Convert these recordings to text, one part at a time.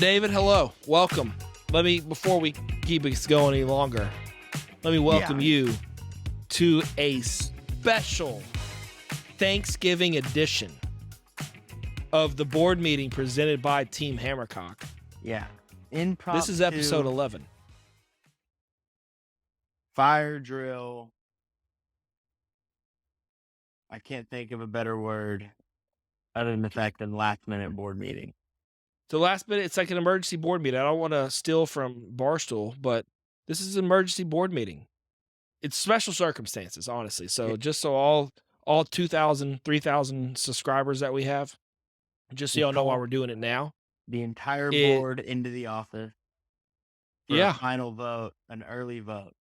David, hello. Welcome. Before we keep this going any longer, let me welcome you to a special Thanksgiving edition of the board meeting presented by Team Hammercock. Yeah. This is episode 11. Fire drill. I can't think of a better word other than the fact than last minute board meeting. So last minute, it's like an emergency board meeting. I don't want to steal from Barstool, but this is an emergency board meeting. It's special circumstances, honestly. So just so all 2,000, 3,000 subscribers that we have, just so y'all know why we're doing it now. The entire board into the office for a final vote, an early vote.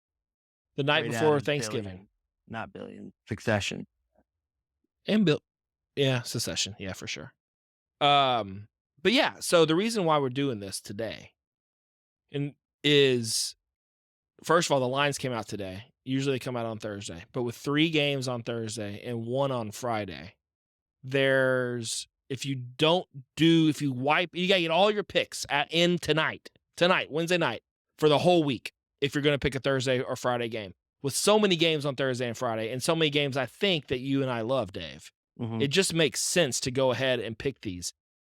The night before Thanksgiving. Not billion. Succession. And secession. Yeah, for sure. But yeah, so the reason why we're doing this today is, first of all, the lines came out today. Usually they come out on Thursday. But with 3 games on Thursday and 1 on Friday, if you wipe, you got to get all your picks in tonight, Wednesday night, for the whole week, if you're going to pick a Thursday or Friday game. With so many games on Thursday and Friday, and so many games I think that you and I love, Dave, it just makes sense to go ahead and pick these.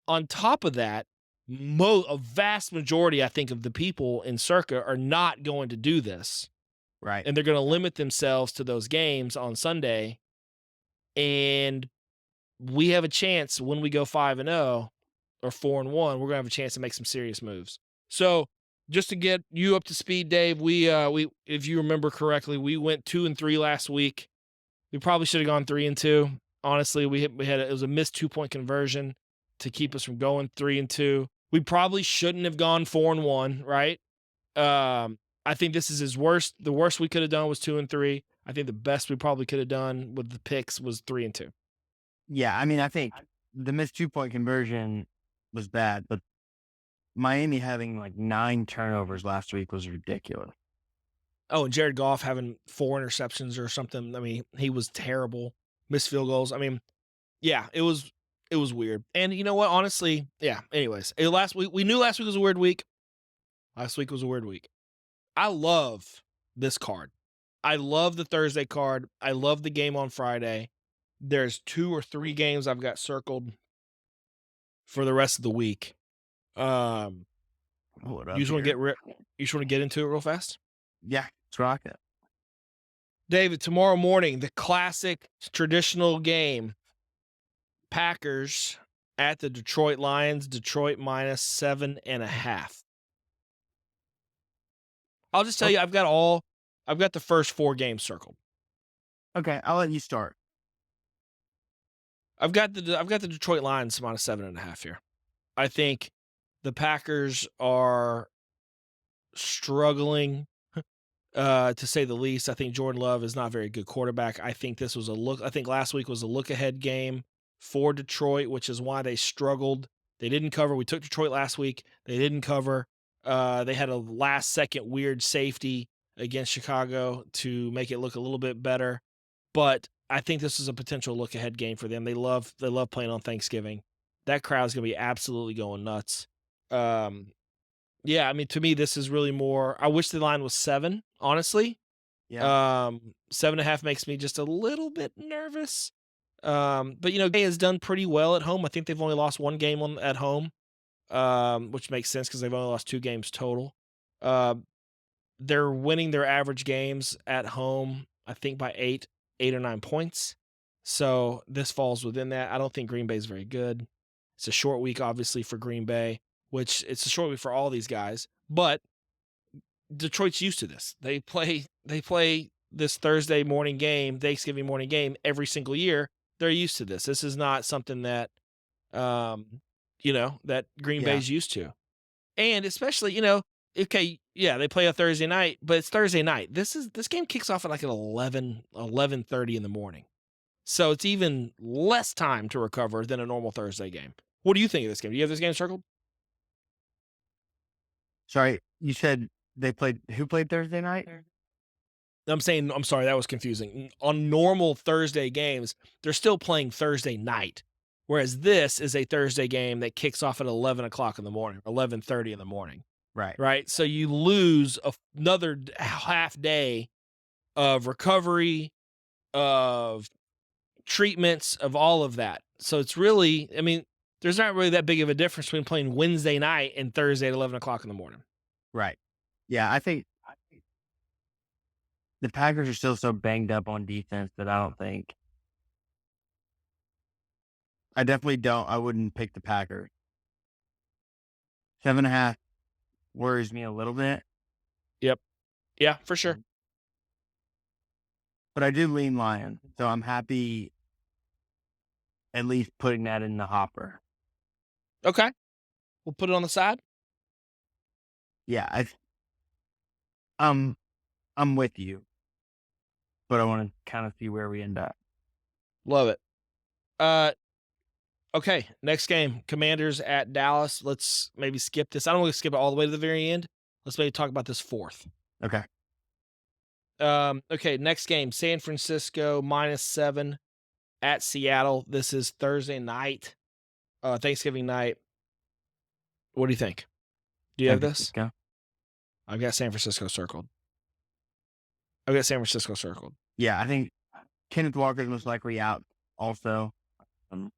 On top of that, a vast majority, I think, of the people in Circa are not going to do this. Right. And they're going to limit themselves to those games on Sunday. And we have a chance when we go 5-0 or 4-1, we're going to have a chance to make some serious moves. So just to get you up to speed, Dave, we if you remember correctly, we went 2-3 last week. We probably should have gone 3-2. Honestly, it was a missed 2-point conversion to keep us from going 3-2. We probably shouldn't have gone 4-1, right? I think this is his worst. The worst we could have done was 2-3. I think the best we probably could have done with the picks was 3-2. Yeah, I mean, I think the missed 2-point conversion was bad, but Miami having like 9 turnovers last week was ridiculous. Oh, and Jared Goff having 4 interceptions or something. I mean, he was terrible. Missed field goals. I mean, yeah, it was weird. And you know what? Honestly, yeah. Anyways, we knew last week was a weird week. Last week was a weird week. I love this card. I love the Thursday card. I love the game on Friday. There's 2 or 3 games I've got circled for the rest of the week. You just want to get into it real fast? Yeah, let's rock it. David, tomorrow morning, the classic traditional game, Packers at the Detroit Lions, Detroit minus 7.5. I'll just tell you, I've got the first 4 games circled. Okay, I'll let you start. I've got the Detroit Lions minus 7.5 here. I think the Packers are struggling, to say the least. I think Jordan Love is not a very good quarterback. I think last week was a look-ahead game for Detroit, which is why they struggled. They didn't cover. We took Detroit last week. They didn't cover. They had a last-second weird safety against Chicago to make it look a little bit better. But I think this is a potential look-ahead game for them. They love playing on Thanksgiving. That crowd's going to be absolutely going nuts. Yeah, I mean, to me, this is really more. I wish the line was 7, honestly. Yeah. 7.5 makes me just a little bit nervous. But Gay has done pretty well at home. I think they've only lost 1 game at home, which makes sense because they've only lost 2 games total. They're winning their average games at home, I think, by 8 or 9 points. So this falls within that. I don't think Green Bay is very good. It's a short week, obviously, for Green Bay, which it's a short week for all these guys. But Detroit's used to this. They play this Thursday morning game, Thanksgiving morning game every single year. They're used to this. This is not something that, that Green Bay's used to. And especially, okay, yeah, they play a Thursday night, but it's Thursday night. This game kicks off at like at 11:30 in the morning. So it's even less time to recover than a normal Thursday game. What do you think of this game? Do you have this game circled? Sorry, you said who played Thursday night? I'm sorry, that was confusing. On normal Thursday games, they're still playing Thursday night. Whereas this is a Thursday game that kicks off at 11 o'clock in the morning, 11:30 in the morning, Right. right? So you lose another half day of recovery, of treatments, of all of that. So it's really, I mean, there's not really that big of a difference between playing Wednesday night and Thursday at 11 o'clock in the morning. Right. Yeah, I think the Packers are still so banged up on defense that I don't think I definitely don't I wouldn't pick the Packers. 7.5 worries me a little bit, Yep. Yeah, for sure. um, but I do lean Lions, so I'm happy at least putting that in the hopper. Okay. We'll put it on the side. Yeah, um, I'm with you, but I wanna kinda see where we end up. Love it. Uh, okay. Next game, Commanders at Dallas. Let's maybe skip this. I don't want to skip it all the way to the very end. Let's maybe talk about this fourth. Okay. Okay. Next game, San Francisco -7 at Seattle. This is Thursday night, Thanksgiving night. What do you think? Do you San have this? Francisco. I've got San Francisco circled. I've got San Francisco circled. Yeah, I think Kenneth Walker's most likely out also. Um,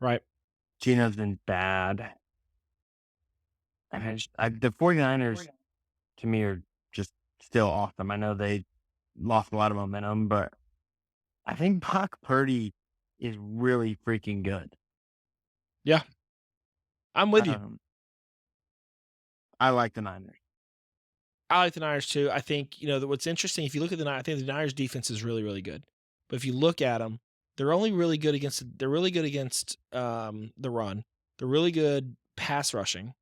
Right. Geno's been bad. And the 49ers to me are just still awesome. I know they lost a lot of momentum, but I think Brock Purdy is really freaking good. Yeah. I'm with you. Um, I like the Niners. I like the Niners too. I think, what's interesting, if you look at the Niners, I think the Niners defense is really, really good. But if you look at them, they're really good against the run. They're really good pass rushing.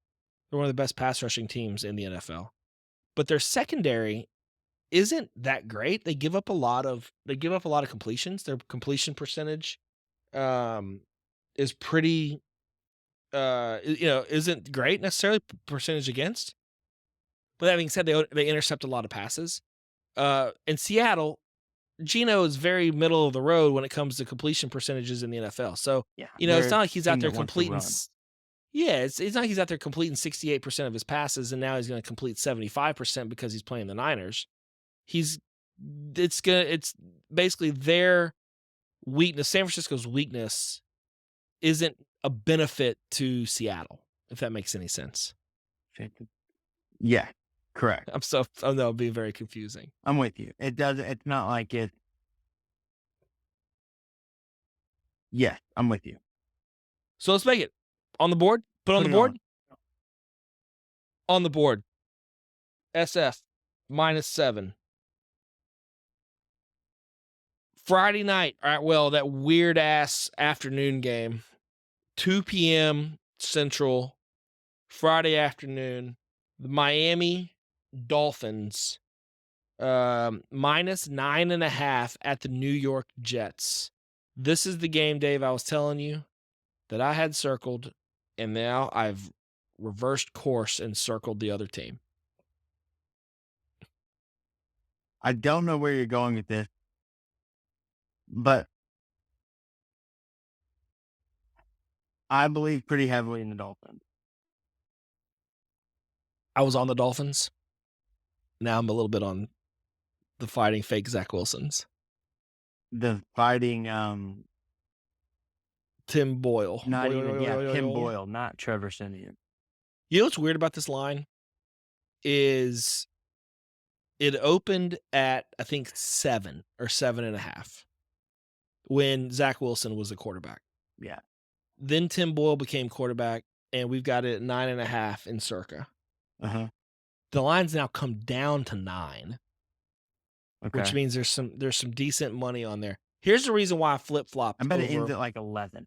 They're one of the best pass rushing teams in the NFL. But their secondary isn't that great. They give up a lot of completions. Their completion percentage um is pretty isn't great necessarily percentage against. But that being said, they intercept a lot of passes. In Seattle, Geno is very middle of the road when it comes to completion percentages in the NFL. So, Yeah, it's they're a not like he's out team there that wants to completing. run. Yeah, it's not like he's out there completing 68% of his passes, and now he's going to complete 75% because he's playing the Niners. He's it's basically their weakness. San Francisco's weakness isn't a benefit to Seattle, if that makes any sense. Yeah, correct. I know it'd be very confusing. I'm with you. It's not like it. Yes, I'm with you. So let's make it on the board. Put on Put the it on. board. On the board. SF -7. Friday night. All right. Well, that weird ass afternoon game, 2 p.m. Central, Friday afternoon. The Miami Dolphins, -9.5 at the New York Jets. This is the game, Dave, I was telling you that I had circled, and now I've reversed course and circled the other team. I don't know where you're going with this, but I believe pretty heavily in the Dolphins. I was on the Dolphins. Now I'm a little bit on the fighting fake Zach Wilsons. The fighting, Tim Boyle. not even, yeah, Tim Boyle. Boyle, not Trevor Siemian. You know what's weird about this line is it opened at, I think, 7 or 7.5 when Zach Wilson was the quarterback. Yeah. Then Tim Boyle became quarterback, and we've got it at 9.5 in Circa. Uh-huh. The line's now come down to 9, which Okay. means there's some decent money on there. Here's the reason why I flip-flopped I bet it ends over, at like 11.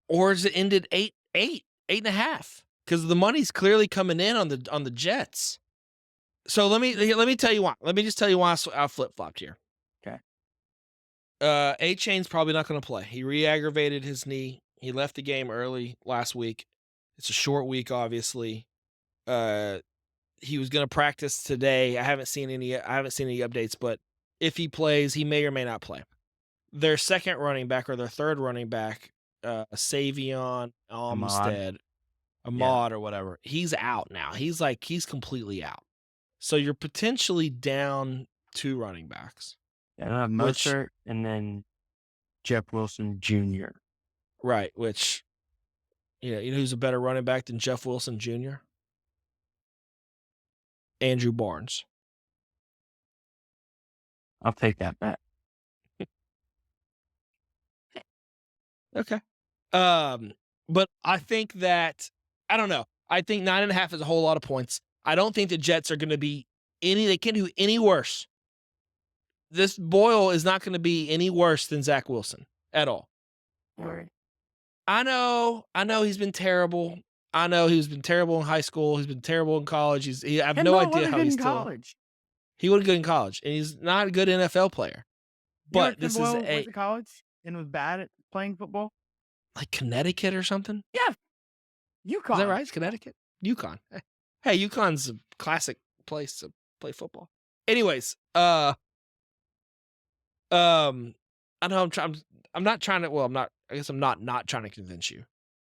or is it ended 8.5? Because the money's clearly coming in on the Jets. So let me tell you why. Let me just tell you why I flip-flopped here. Okay. A-Chain's probably not gonna play. He re-aggravated his knee. He left the game early last week. It's a short week, obviously. He was gonna practice today. I haven't seen any updates, but if he plays, he may or may not play. their second running back or their third running back, Savion Ahmad. Armstead, Yeah. Ahmad or whatever, he's out now. He's completely out. So you're potentially down 2 running backs, I don't have which Mostert and then Jeff Wilson Jr. right, which you know who's a better running back than Jeff Wilson Jr.? Andrew Barnes. I'll take that bet. Okay. Um, but I think that I don't know. I think 9.5 is a whole lot of points. I don't think the Jets are gonna be they can't do any worse. This Boyle is not gonna be any worse than Zach Wilson at all. Alright. I know he's been terrible. I know he's been terrible in high school. He's been terrible in college. I have Ken no Ball idea wasn't how good he's in still college. he was good in college, and he's not a good NFL player. You know But Tim this is Boyle went to college and was bad at playing football? like Connecticut or something? Yeah, Is that UConn. right? It's Connecticut? UConn. Hey, UConn's a classic place to play football. Anyways, I know I'm not trying to, well, I'm not, I guess I'm not trying to convince you,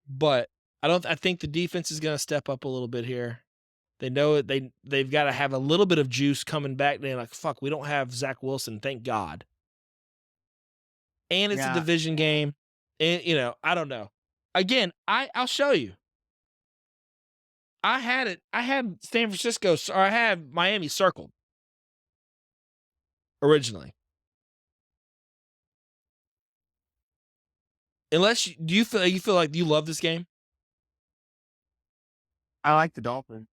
but I think the defense is going to step up a little bit here. They know it. They've got to have a little bit of juice coming back. They're like, fuck, we don't have Zach Wilson. Thank God. And it's a Yeah, division game. And I don't know. Again, I'll show you. I had it. I had San Francisco, or I had Miami circled originally. Do you feel like you love this game? I like the Dolphins.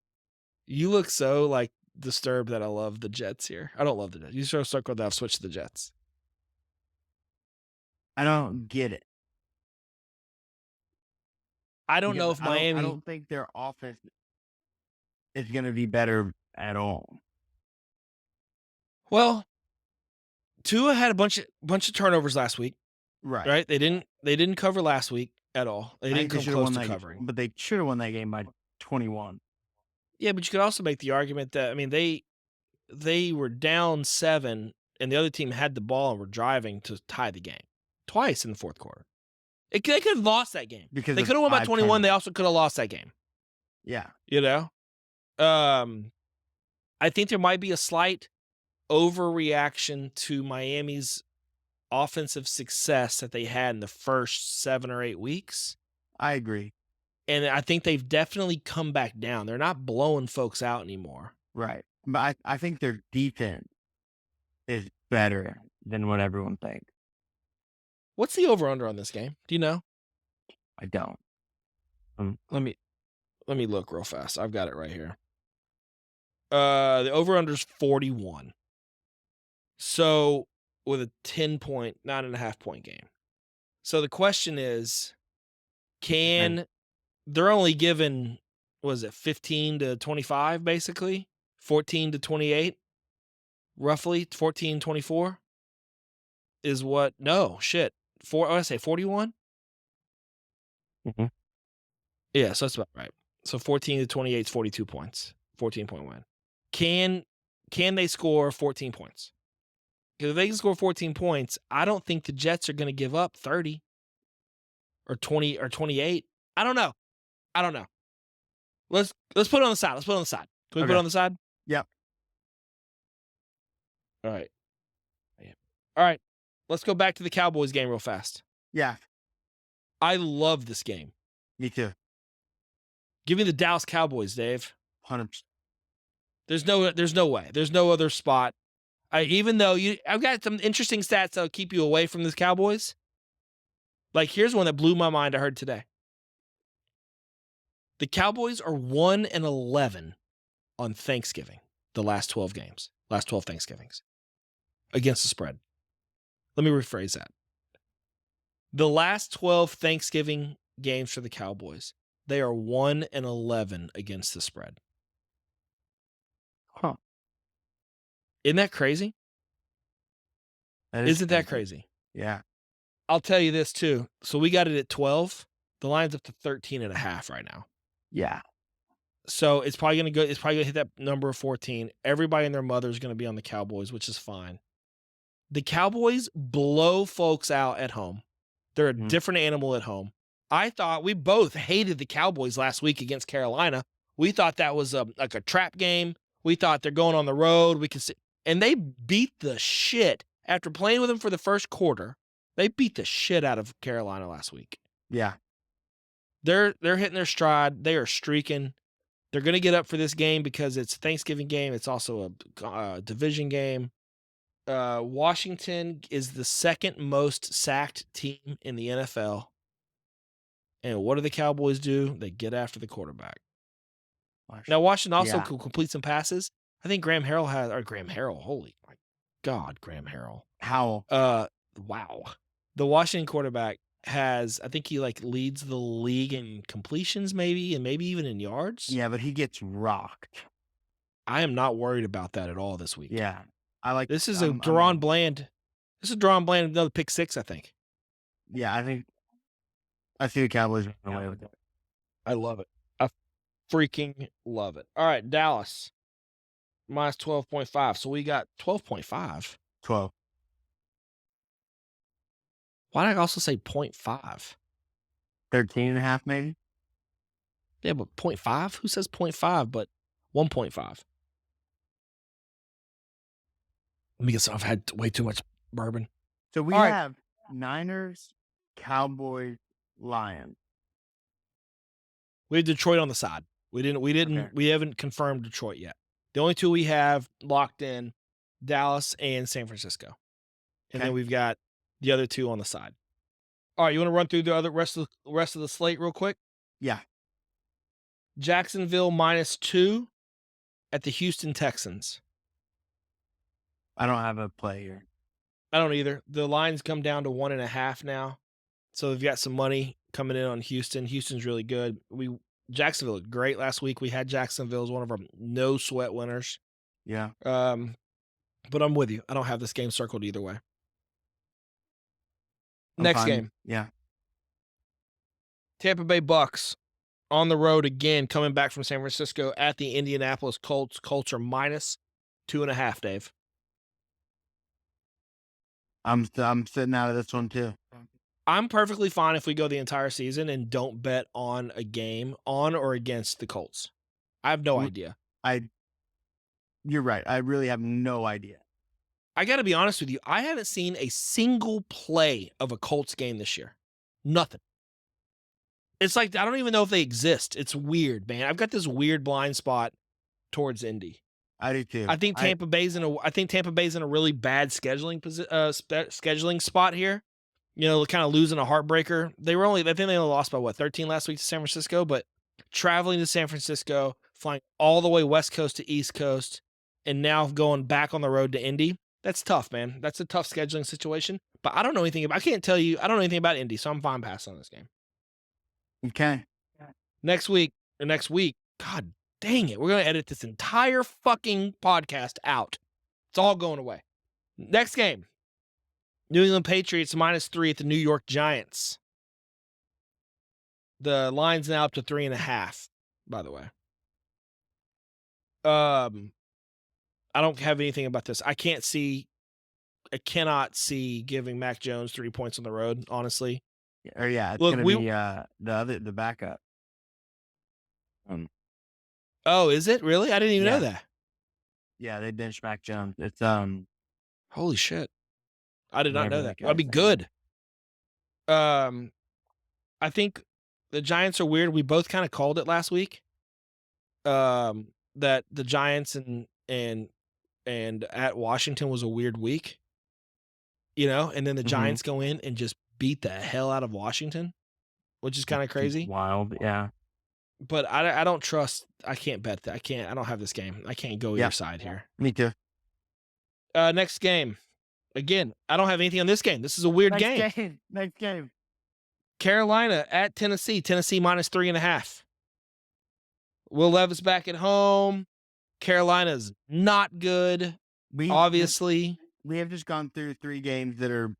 You look so like disturbed that I love the Jets here. I don't love the Jets. You show circled that I've switched to the Jets. I don't get it I don't because know if I Miami. don't think their offense is gonna be better at all. Well, Tua had a bunch of turnovers last week, Right. right? They didn't cover last week at all. They I didn't think they come should have close won to that, covering. but they should have won that game by 21. Yeah, but you could also make the argument that, I mean, they were down 7 and the other team had the ball and were driving to tie the game twice in the fourth quarter. They could have lost that game. Because They of could have won by 5 21. They turnovers. also could have lost that game. Yeah. You know? Um, I think there might be a slight overreaction to Miami's offensive success that they had in the first 7 or 8 weeks. I agree. And I think they've definitely come back down. They're not blowing folks out anymore. Right. But I think their defense is better than what everyone thinks. What's the over under on this game? Do you know? I don't. Let me look real fast. I've got it right here. The over under is 41. So with a 9.5 point game. So the question is, And they're only given, was it 15 to 25 basically? 14 to 28 roughly, 14 24 is what, no, shit. I say 41? Mhm. Yeah, so that's about right. So 14 to 28 is 42 points. 14-point win. Can they score 14 points? Because if they can score 14 points, I don't think the Jets are going to give up 30 or 20 or 28. I don't know. Let's put it on the side. Can we put it Okay. on the side? Yep. All right. Yeah. All right. Let's go back to the Cowboys game real fast. Yeah. I love this game. Me too. Give me the Dallas Cowboys, Dave. 100%. There's no way. There's no other spot. Even though I've got some interesting stats that'll keep you away from this Cowboys. Like, here's one that blew my mind I heard today. The Cowboys are 1-11 on Thanksgiving, the last 12 games, last 12 Thanksgivings against the spread. Let me rephrase that. The last 12 Thanksgiving games for the Cowboys, they are 1-11 against the spread. Huh. Isn't that crazy? That Isn't that crazy? Yeah. I'll tell you this too. So we got it at 12. The line's up to 13.5 right now. Yeah. So it's probably going to hit that number of 14. Everybody and their mother is going to be on the Cowboys, which is fine. The Cowboys blow folks out at home. They're a Mhm. different animal at home. I thought we both hated the Cowboys last week against Carolina. We thought that was like a trap game. We thought they're going on the road. We could see, and they beat the shit after playing with them for the first quarter. They beat the shit out of Carolina last week. Yeah. They're hitting their stride. They are streaking. They're going to get up for this game because it's a Thanksgiving game. It's also a division game. Washington is the second most sacked team in the NFL. And what do the Cowboys do? They get after the quarterback. Now, Washington also Yeah. could complete some passes. I think Graham Harrell. Holy my God, Graham Harrell. Howell. Wow. The Washington quarterback has, I think he like leads the league in completions, maybe, and maybe even in yards. Yeah, but he gets rocked. I am not worried about that at all this week. Yeah. I like This is a I'm Deron in. Bland. This is Deron Bland, another pick six, I think. Yeah, I think I see the Cowboys running away with it. I love it. I freaking love it. All right, Dallas minus 12.5. So we got 12.5. 12. Why did I also say 0.5? 13.5 maybe? Yeah, but 0.5? Who says 0.5 but 1.5? Let me get some. I've had way too much bourbon. So we All right. have Niners, Cowboys, Lions. We have Detroit on the side. Okay. We haven't confirmed Detroit yet. The only two we have locked in, Dallas and San Francisco. And then Okay. we've got the other two on the side. All right, you want to run through the other rest of the slate real quick? Yeah. Jacksonville -2 at the Houston Texans. I don't have a play here. I don't either. The lines come down to 1.5 now. So they've got some money coming in on Houston. Houston's really good. Jacksonville looked great last week. We had Jacksonville as one of our no sweat winners. Yeah. But I'm with you. I don't have this game circled either way. I'm Next fine. game. Yeah. Tampa Bay Bucks on the road again, coming back from San Francisco at the Indianapolis Colts. Colts are -2.5, Dave. I'm sitting out of this one too. I'm perfectly fine if we go the entire season and don't bet on a game on or against the Colts. I have no idea. You're right. I really have no idea. I got to be honest with you. I haven't seen a single play of a Colts game this year. Nothing. It's like I don't even know if they exist. It's weird, man. I've got this weird blind spot towards Indy. I do too. I think Tampa Bay's in a really bad scheduling spot here. You know, kind of losing a heartbreaker. I think they only lost by 13 last week to San Francisco, but traveling to San Francisco, flying all the way West Coast to East Coast, and now going back on the road to Indy. That's tough, man. That's a tough scheduling situation. But I don't know anything about Indy, so I'm fine passing on this game. Okay. Next week, God dang it. We're going to edit this entire fucking podcast out. It's all going away. Next game. New England Patriots -3 at the New York Giants. The line's now up to 3.5, by the way. I don't have anything about this. I cannot see giving Mac Jones 3 points on the road, honestly. Or yeah, it's Look, gonna be the backup. Oh, is it really? I didn't even know that. Yeah, they benched Mac Jones. It's Holy shit. I did not whatever know that that. That'd be guy's name good. I think the Giants are weird. We both kind of called it last week. That the Giants and at Washington was a weird week. You know, and then the Mhm. Giants go in and just beat the hell out of Washington, which is kind of crazy. Wild, yeah. But I don't trust. I can't bet that. I don't have this game. I can't go Yeah. either side here. Me too. Next game. Again, I don't have anything on this game. This is a weird game. Next game. Carolina at Tennessee. Tennessee -3.5. Will Levis back at home. Carolina's not good, obviously. We have just gone through 3 games that are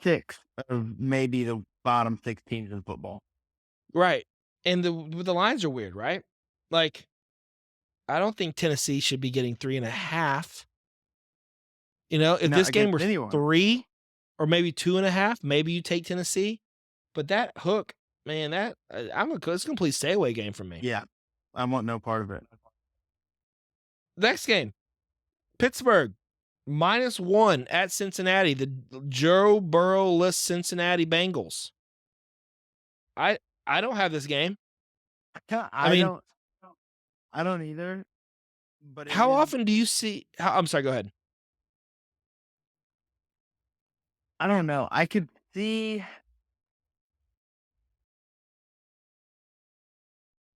6 of maybe the bottom 6 teams in football. Right. And the lines are weird, right? Like, I don't think Tennessee should be getting 3.5. If Not this game against were anyone. 3 or maybe 2.5, maybe you take Tennessee. But that hook, man, it's a complete stay away game for me. Yeah. I want no part of it. Next game, Pittsburgh -1 at Cincinnati, the Joe Burrow-less Cincinnati Bengals. I I don't have this game. I I mean, don't either, but it how is often do you see I'm sorry, go ahead. I don't know. I could see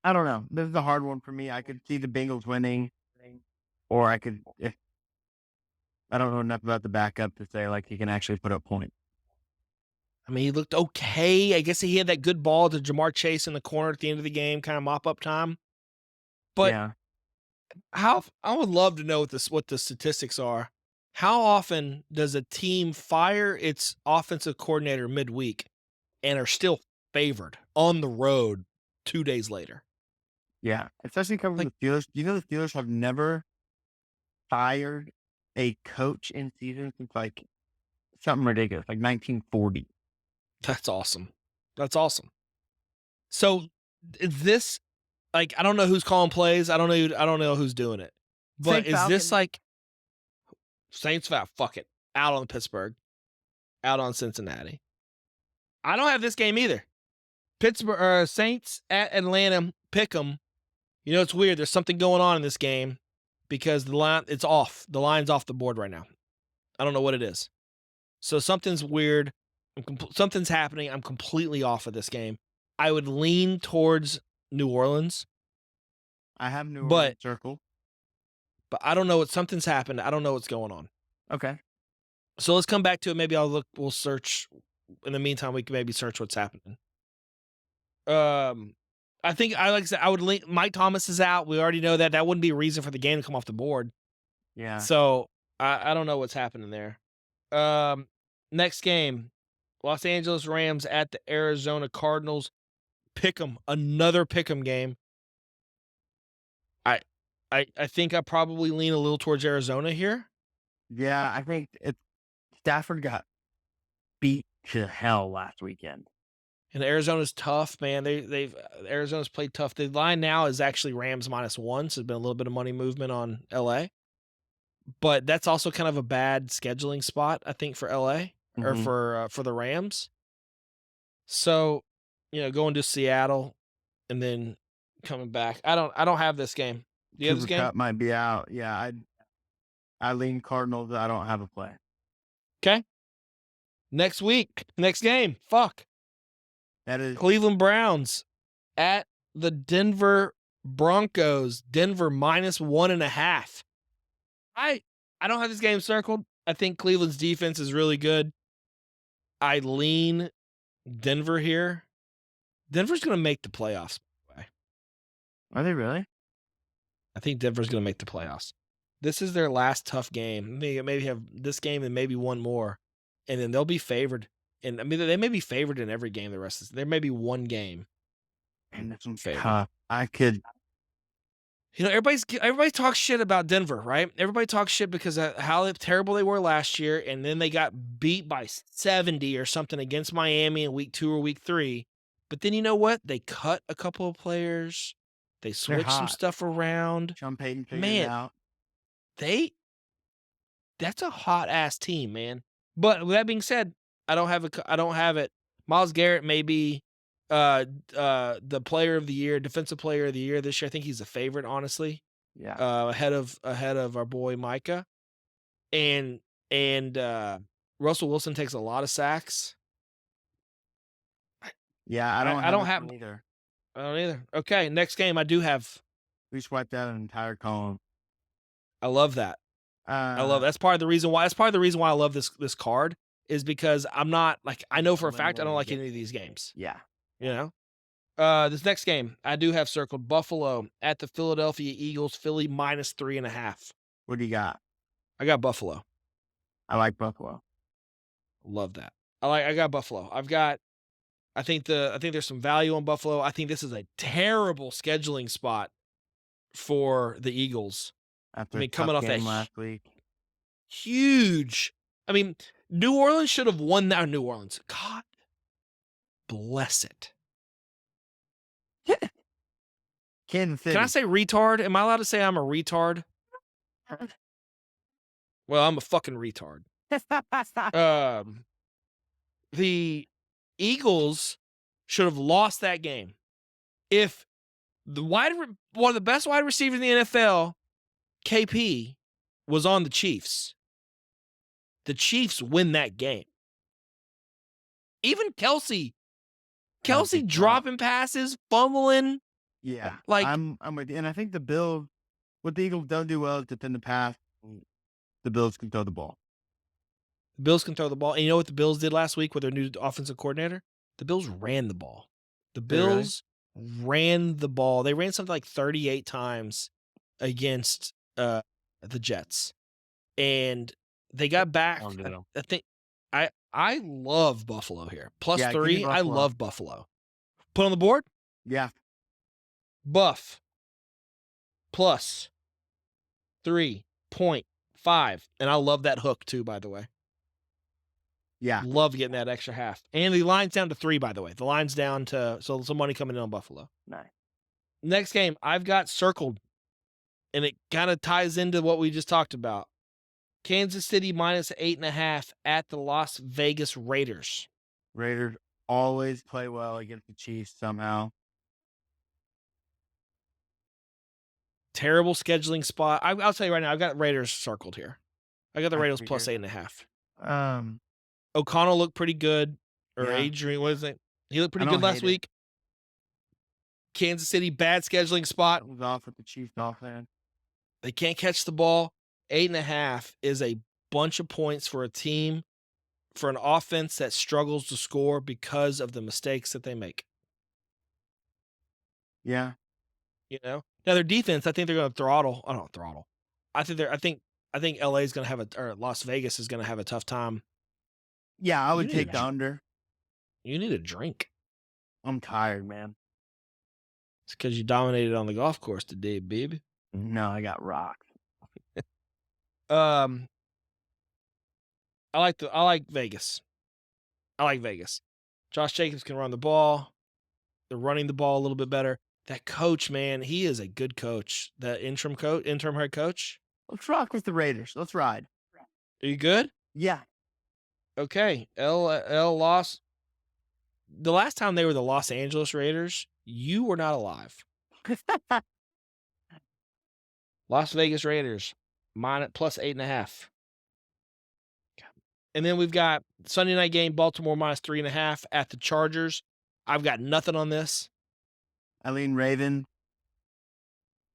I don't know. This is a hard one for me. I could see the Bengals winning, or I could if I don't know enough about the backup to say, like, he can actually put up points. I mean, he looked okay. I guess he had that good ball to Jamar Chase in the corner at the end of the game, kinda mop up time. But Yeah. I would love to know what the statistics are. How often does a team fire its offensive coordinator midweek and are still favored on the road 2 days later? Yeah. Especially covering Like, the Steelers. Do you know the Steelers have never fired a coach in season since, like, something ridiculous, like 1940. that's awesome. That's awesome. So, is this like, I don't know who's calling plays, I don't know who's doing it, but St. is this Falcons. like Saints foul, fuck it, out on Pittsburgh, out on Cincinnati. I don't have this game either. Pittsburgh Saints at Atlanta, pick 'em. It's weird. There's something going on in this game because the line it's off. The line's off the board right now. I don't know what it is. So something's weird. Something's happening. I'm completely off of this game. I would lean towards New Orleans, I have New but Orleans circle. I don't know what something's happened. I don't know what's going on. Okay. So let's come back to it. Maybe I'll look. We'll search. In the meantime, we can maybe search what's happening. Um, I think like I said, I would link. Mike Thomas is out. We already know that. That wouldn't be a reason for the game to come off the board. Yeah. So I don't know what's happening there. Um, Next game, Los Angeles Rams at the Arizona Cardinals. Pick'em, another pick'em game. I I think I probably lean a little towards Arizona here. Yeah, I think Stafford got beat to hell last weekend. And Arizona's tough, man. They've Arizona's played tough. The line now is actually Rams -1, so there's been a little bit of money movement on LA. But that's also kind of a bad scheduling spot, I think, for LA or Mhm. for the Rams. So, going to Seattle and then coming back. I don't have this game. Do you have this Cooper game? Kupp might be out. Yeah, I lean Cardinals. I don't have a play. Okay. Next week, next game. Fuck. That is Cleveland Browns at the Denver Broncos. Denver -1.5. I I don't have this game circled. I think Cleveland's defense is really good. I lean Denver here. Denver's gonna make the playoffs. By the way. Are they really? I think Denver's gonna make the playoffs. This is their last tough game. Maybe have this game and maybe one more, and then they'll be favored. And I mean, they may be favored in every game. The rest is there may be one game And this one's favored. tough. I could Everybody talks shit about Denver, right? Everybody talks shit because of how terrible they were last year, and then they got beat by 70 or something against Miami in week 2 or week 3. But then you know what? They cut a couple of players. They they're switched some hot. stuff around. Sean Payton figured it Man, out. they that's a hot ass team, man. But with that being said, I don't have it. Miles Garrett may be the player of the year, defensive player of the year this year. I think he's a favorite, honestly. Yeah. Ahead of our boy Micah. And Russell Wilson takes a lot of sacks. Yeah, I don't I have don't this have one either. I don't either. Okay, next game I do have. We swiped out an entire column. I love that. Uh, That's part of the reason why I love this card is because I'm not like I know for a fact I don't eliminating like game. any of these games. Yeah. You know? This next game I do have circled Buffalo at the Philadelphia Eagles, Philly -3.5. What do you got? I got Buffalo. I like Buffalo. Love that. I got Buffalo. I think there's some value on Buffalo. I think this is a terrible scheduling spot for the Eagles. I After a mean, tough coming off that game last week. Huge. I mean, New Orleans should have won that. New Orleans. God bless it. Kansas Can I City. say retard? Am I allowed to say I'm a retard? Well, I'm a fucking retard. Um, the Eagles should have lost that game. If one of the best wide receivers in the NFL, KP, was on the Chiefs win that game. Even That would be Kelsey tough. dropping passes, fumbling, Yeah, like I'm with you, and I think the Bills, what the Eagles don't do well is defend the pass. The Bills can throw the ball. the Bills can throw the ball. And you know what the Bills did last week with their new offensive coordinator? The Bills ran the ball. The They really? Bills ran the ball. They ran something like 38 times against the Jets. And they got I'll back. do them. I think I love Buffalo here. Plus Yeah, give me 3. I Buffalo. love Buffalo. Put on the board. Yeah, Buff plus 3.5. And I love that hook too, by the way. yeah. Love getting that extra half. And the line's down to 3, by the way. The line's down to, so some money coming in on Buffalo. Nice. Next game, I've got circled, and it kind of ties into what we just talked about. Kansas City minus 8.5 at the Las Vegas Raiders. Raiders always play well against the Chiefs somehow. Terrible scheduling spot. I'll tell you right now, I've got Raiders circled here. I got the I Raiders plus figured. 8.5. Um, O'Connell looked pretty good. Or yeah, Adrian, what is it? He looked I pretty good don't last hate it. week. Kansas City, bad scheduling spot. Something's off with the Chiefs offense. They can't catch the ball. 8.5 is a bunch of points for a team, for an offense that struggles to score because of the mistakes that they make. Yeah, You know? Now their defense, I think they're gonna throttle. I don't know, throttle. I think LA is gonna have or Las Vegas is gonna have a tough time. yeah. I You would need a take the under. you need a drink. I'm tired, man. It's because you dominated on the golf course today, baby. No, I got rocked. Um, I like Vegas. I like Vegas. Josh Jacobs can run the ball. They're running the ball a little bit better. That coach, man, he is a good coach. That interim head coach. Let's rock with the Raiders. Let's ride. Are you good? Yeah. Okay. L lost. The last time they were the Los Angeles Raiders, you were not alive. Las Vegas Raiders, minus plus 8.5. And then we've got Sunday night game, Baltimore minus 3.5 at the Chargers. I've got nothing on this. Eileen Raven.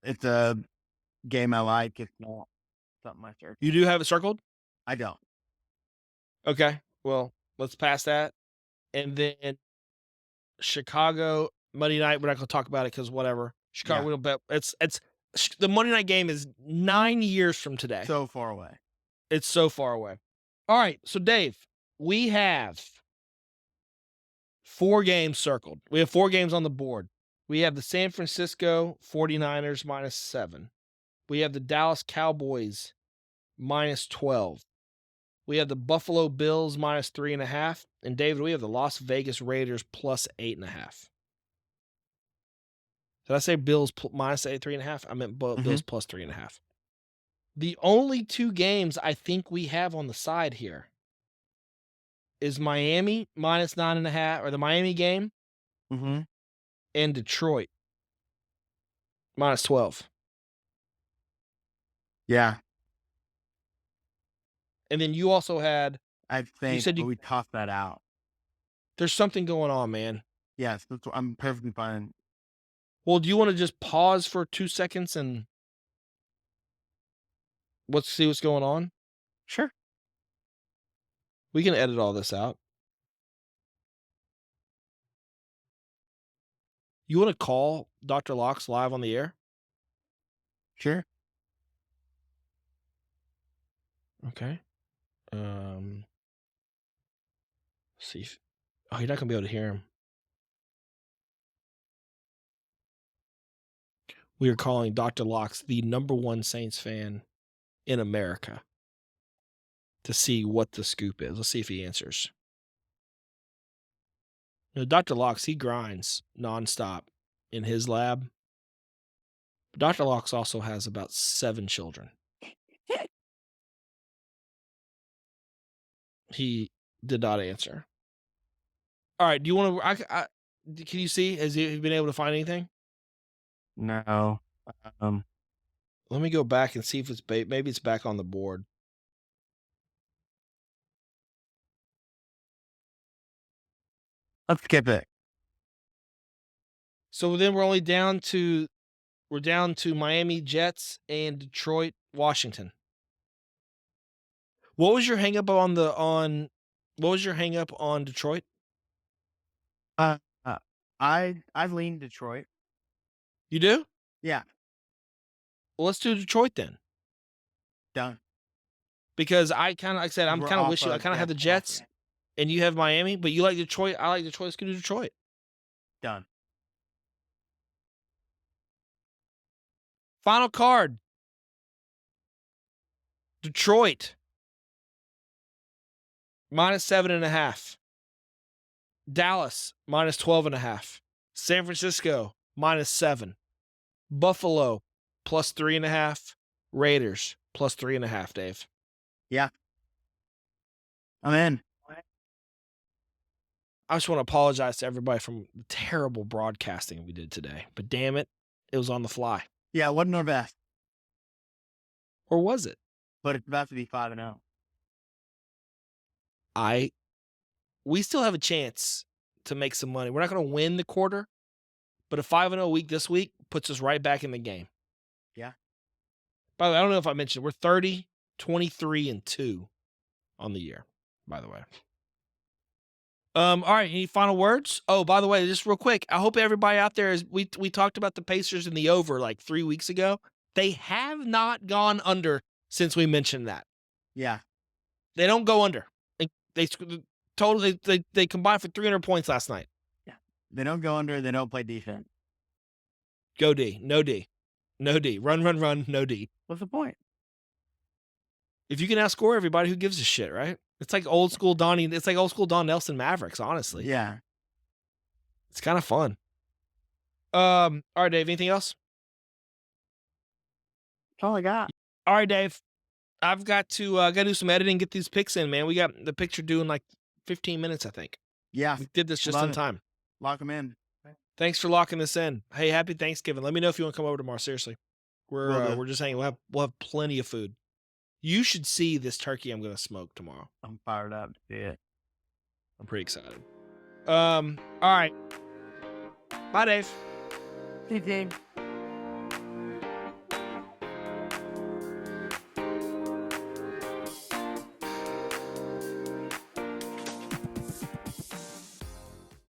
It's a game I like. It's not something I search. You do have it circled? I don't. Okay. Well, let's pass that. And then Chicago Monday night. We're not going to talk about it because whatever. Chicago, Yeah. we don't bet. It's the Monday night game is 9 years from today. So far away. It's so far away. All right. So Dave, we have 4 games circled. We have 4 games on the board. We have the San Francisco 49ers minus 7. We have the Dallas Cowboys minus 12. We have the Buffalo Bills minus 3.5. And David, we have the Las Vegas Raiders plus 8.5. Did I say Bills minus 3.5? I meant Bills plus 3.5. The only 2 games I think we have on the side here is Miami minus 9.5, or the Miami game, Mm-hmm. and Detroit minus 12. Yeah. And then you also had, I think said but we tossed that out. there's something going on, man. Yes, I'm perfectly fine. Well, do you want to just pause for 2 seconds and let's see what's going on? Sure. We can edit all this out. You want to call Dr. Locks live on the air? Sure. Okay. See if, oh, you're not gonna be able to hear him. We are calling Dr. Locks the #1 Saints fan in America. to see what the scoop is. Let's see if he answers. Dr. Locks, he grinds nonstop in his lab. Dr. Locks also has about 7 children. He did not answer. All right. Do you want to? Can you see? Has he been able to find anything? No. Um, Let me go back and see if it's maybe it's back on the board. let's skip it. So then we're down to Miami Jets and Detroit Washington. What was your hang up what was your hang up on Detroit? Uh, uh, I lean Detroit. You do? Yeah, Well, let's do Detroit then. done. Because I kind of like I said, 'Cause I'm we're kind of off wishy. I of kind of have Jeff the Saturday. Jets and you have Miami, but you like Detroit. I like Detroit. Let's go to Detroit. Done. Final card. Detroit -7.5. Dallas -12.5. San Francisco -7. Buffalo +3.5. Raiders +3.5. Dave. Yeah, I'm in. I just want to apologize to everybody from the terrible broadcasting we did today. But damn it, it was on the fly. Yeah, it wasn't our best, Or was it? but it's about to be 5-0. I we still have a chance to make some money. We're not going to win the quarter, but a 5-0 week this week puts us right back in the game. Yeah. By the way, I don't know if I mentioned we're 30, 23, and 2 on the year, by the way. All right, any final words? Oh, by the way, just real quick, I hope everybody out there is we talked about the Pacers and the over like 3 weeks ago. They have not gone under since we mentioned that. Yeah. They don't go under. They totally they combined for 300 points last night. Yeah. They don't go under. They don't play defense. Go D, no D. No D. Run, no D. What's the point? If you can outscore everybody, who gives a shit, right? It's like old school Donnie. It's like old school Don Nelson Mavericks, honestly. Yeah. It's kind of fun. All right, Dave, anything else? That's all I got. All right, Dave. I've got to gotta do some editing, get these picks in, man. We got the picture due in like 15 minutes, I think. Yeah. We did this just Love in it. time. Lock them in. Thanks for locking this in. Hey, happy Thanksgiving. Let me know if you want to come over tomorrow. Seriously. Will do. We're just hanging. We'll have plenty of food. You should see this turkey I'm gonna smoke tomorrow. I'm fired up to see it. I'm pretty excited. All right. Bye, Dave. See you, team.